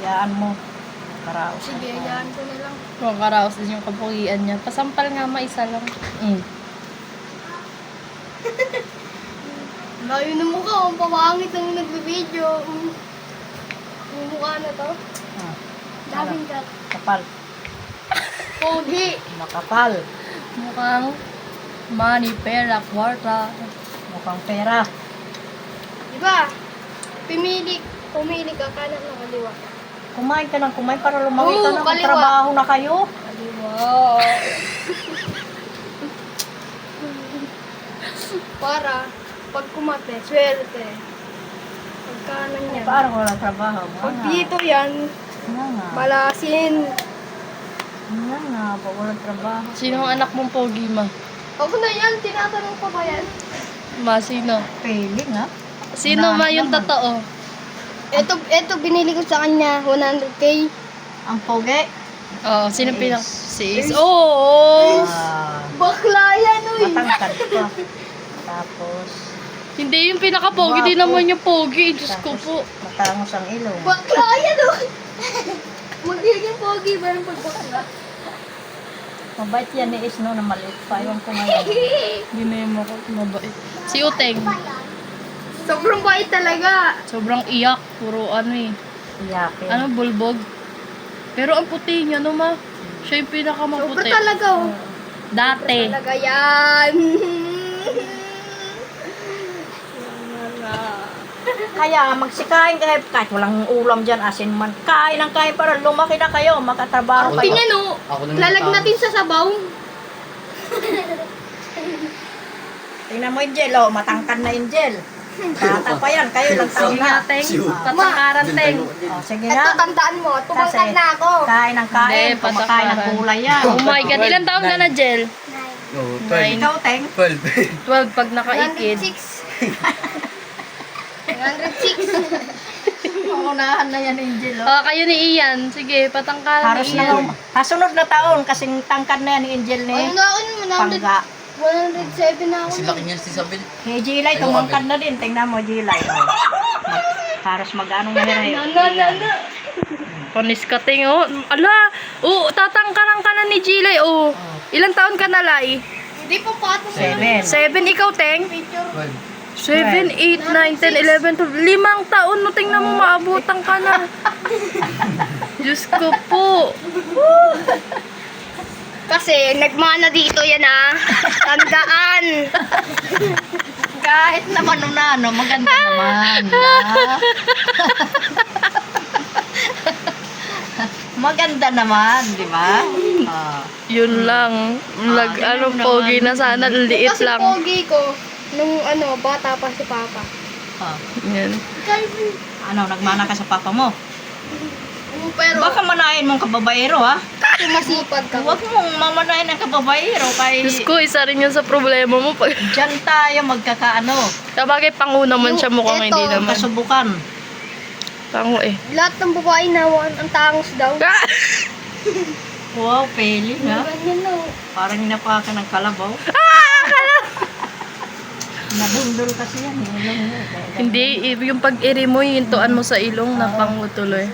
Hayaan mo. Karaos. Sige, hayaan ko na lang. Oh, karaos din yung kapugian niya. Pasampal nga isa lang. Layo na mukha, ang pamangit ng nagbe-video. Yung mukha na to. Daming kat. Kapal. Pogi. Makapal. Mukhang money, pera, kwarta. Mukhang pera. Diba? Pumili ka kanan na kaliwa. Kumain ka ng kumain para lumawi ka Oo, na. kaliwa. Trabaho na kayo. Kaliwa. Para pag kumate, swerte. Pag kanan yan. Parang wala trabaho. Pag dito yan, Nga nga. malasin. Nga nga. Pag wala trabaho. Sino ang anak mong pogi, ma? Ako na yan, tinatanong ko ba yan? Ma, sino? Feeling ha? Sino ma yung naman. totoo? Ito binili ko sa kanya, 100k. Ang pogi. Oo, sino Si pinang... Ace. Si Ace. Oo! Bakla yan, uy! Matangkad pa. Tapos, Hindi yung pinaka-pogi, di Guwapo. naman yung pogi. Diyos ko po. matangos ang ilong. Bakla yan, uy! Magiging pogi ba ng pagbakla? Mabait yan ni Is, no, na maliit pa. Iwan ko ngayon. Ginaya mo ko, mabait. Si Uteng, Sobrang bait talaga. sobrang iyak. Puro ano eh. Iyakin. Ano, bulbog. Pero ang puti niya, no ma? Siya yung Sobrang pinaka-maputi. talaga, oh. Dati. Talaga yan. Kaya magsikain kayo kahit walang ulam dyan, asin man. Kain ang kain para lumaki na kayo, makatrabaho kayo. Tingnan, oh. Lalagnatin sa sabaw. Tingnan mo yung gel, oh, matangkad na yung gel. Bata pa yan, kayo lang taon Sige na. nga, Teng. Patangkaran, Teng. Oh, sige Ito, na. tandaan mo. Tumangkad Kasi- na ako. Kain ang kain, Hindi, kumakain ng patakaran. gulay yan. Oh my God, ilang taon ka na, Jel? Oo, 12. Ikaw, Teng, 12. 12 pag nakaikid. 106. 106. pangunahan na yan yung gel, oh. Oh, kayo ni Ian. Sige, patangkaran Haros ni na Ian. kasunod na taon, kasing tangkad na yan ni Angel ni Ano na ako nun? Pangga. 107 na ako Kasi nun. laki niya si Isabel. Hey, Gilay, tumangkad na din. Tingnan mo, Gilay. Oh. Haros mag-anong nahiray. Na. Panis ka, Ting. Oh. Ala! Oh, tatangkaran ka na ni Jilay. Oh. Ilang taon ka na, Lai? Hindi pa pato sa 7. 7 ikaw, Teng? picture. 12. 7, 8, 9, 10, 11, 12. 5 taon mo, tingnan mo, maabutan ka na. Diyos ko po. Kasi nagmana dito yan, ah. Tandaan. Kahit naman ano, maganda naman. Ha? Maganda naman, di ba? Ah. Yun lang. Anong pogi na sana, liit Kasi lang. pogi ko, nung bata pa si Papa. Ah. Yan. Ano, nagmana ka sa papa mo? Pero, Baka manahin mong kababaero, ha? kasi masipag ka. Huwag mong mamanahin ng kababaero kay Diyos ko, isa rin yun sa problema mo. Pag, dyan tayo magkakaano, kabagay pangu naman siya mukhang hindi Ito, naman. kasubukan. Pangu eh. Lahat ng babae nawan ang tangos daw. Wow, peli, ha? Ganyan na. Parang napaka ng kalabaw. Nadundol kasi yan, ilong mo. Hindi, yung pag-iri mo, hintuan mo sa ilong na pangu tuloy.